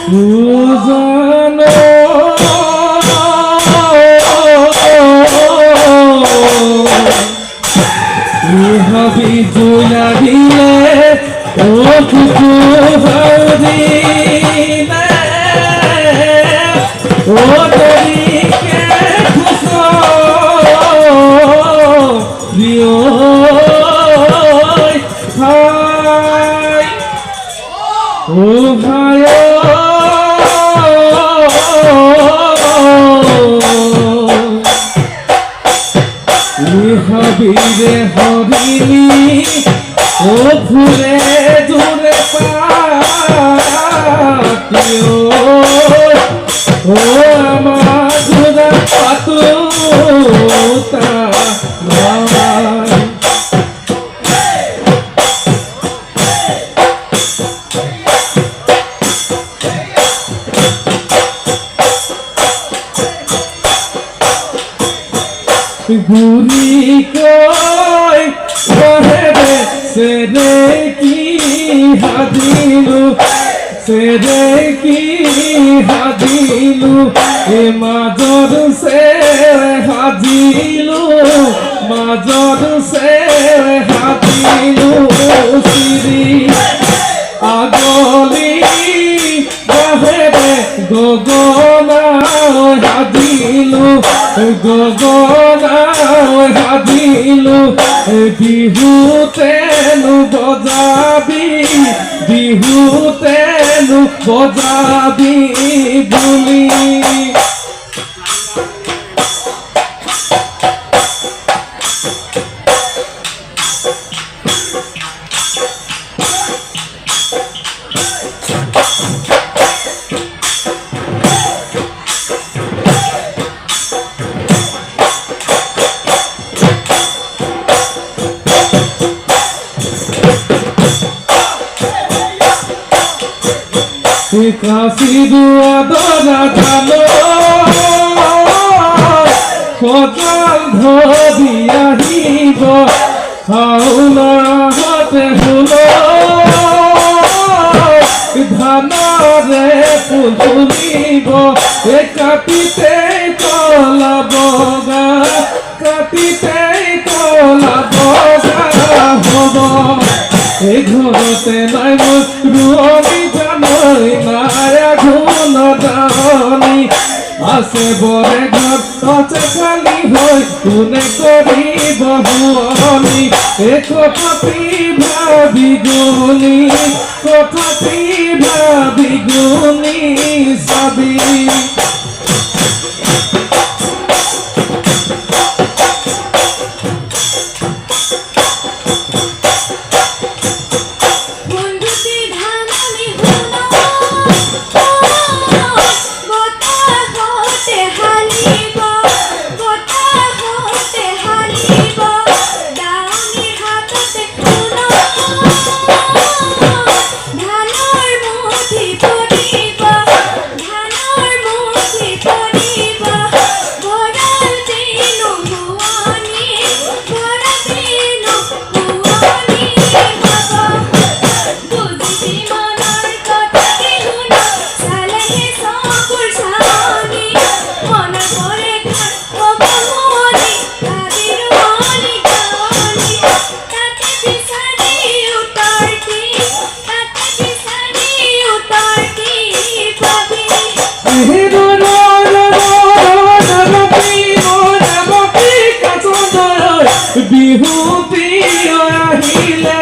জানো ইহাবি জুলা দিলে ও কুকু হাউদিলে ও তরিকে খুশো প্রিয় ভাই ও ভাই হবিরে হরিণী ও ফুলে দূরে পাতিও ও আমার দুরা পাতুতা ঘুরি কই বহেরে সেরে কি হাদিলু সেরে কি হাদিলু এ মাজর সে হাজিলু মাজর সে হাজিলু সিরি আগলি বহেরে গগনা হাজিলু গগনা হাজিলু বিহুতেনু বজাবি বিহুতেনু বজাবি বুলি কাশি দুয়া দরা জানো সকাল ধরি আহিব হাওলা হাতে শুনো ধানরে ফুল তুলিব এ কাটিতে কলা বগা কাটিতে কলা বগা হব এই ঘৰতে নাই ৰুৱনি জানৈ মায়া গুণ দানি আছে বৰে ঘৰ আছে খালি হৈ কোনে কৰিব শুৱনি এই কথাটি ভাবি গুণি কথাটি ভাবি গুণি চাবি বিহুতি আহিলে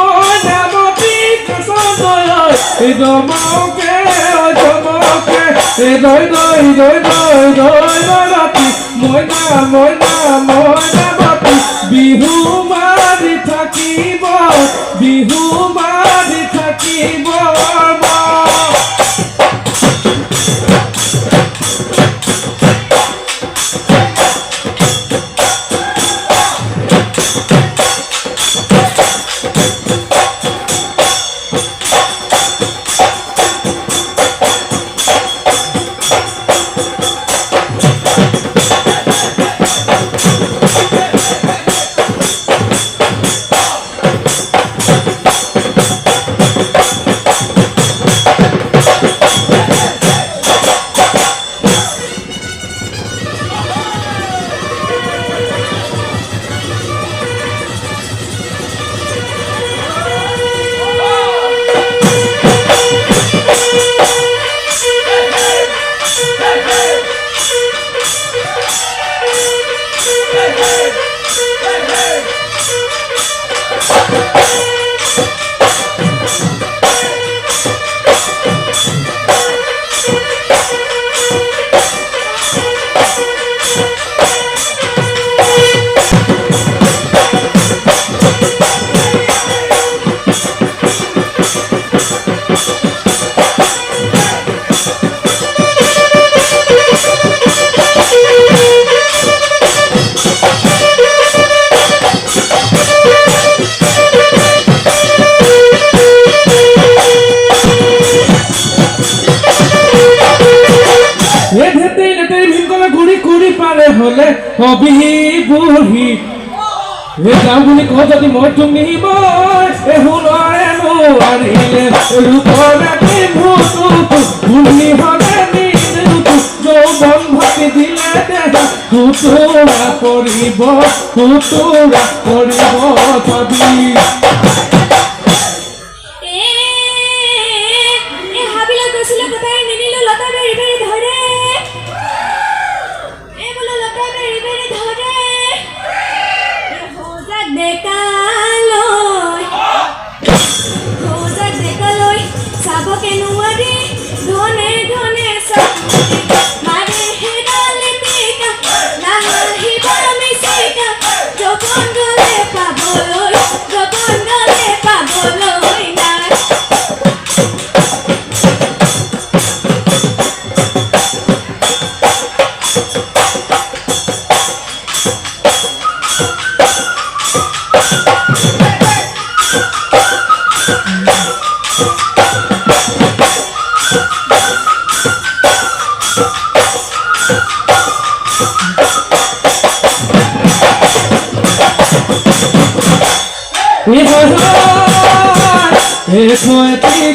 মনামতি জমকে জমকে দৈ দৈ দৈ দৈ দৈ ৰাতি মইনা মইনা মইনামতি বিহু মাৰি থাকিব বিহু মাৰি থাকিব হবি বুঢ়ী এ যাওঁ বুলি কওঁ যদি মই তুমি মই শুনাই নোৱাৰিলে ৰূপৰে ভূতু ভূমি হ'লে নিৰুতু যৌৱন ভাঙি দিলে দেহা সুতুৰা কৰিব চাবি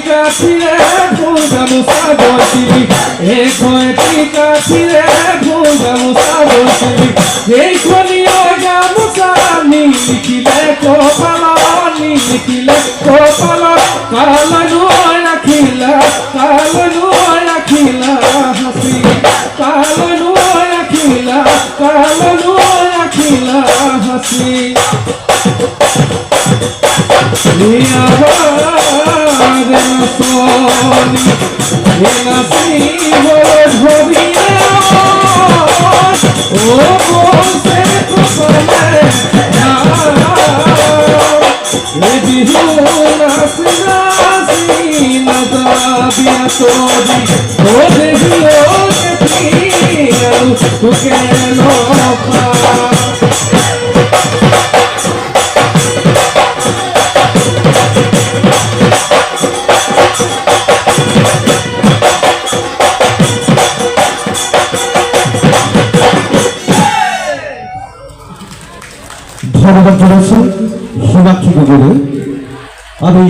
কাঠিৰে ফুল গামোচা বৈছিলি কাঠিৰে ফুল গামোচা বৈছিলি সেইখনীয় গামোচা নিলিখিলে কপালত কালৈ ৰাখিলা হাসি কালৈ ৰাখিলা হাসি ধন্যবাদ জানাচ্ছি সোনাক্ষী গগৈকে। আমি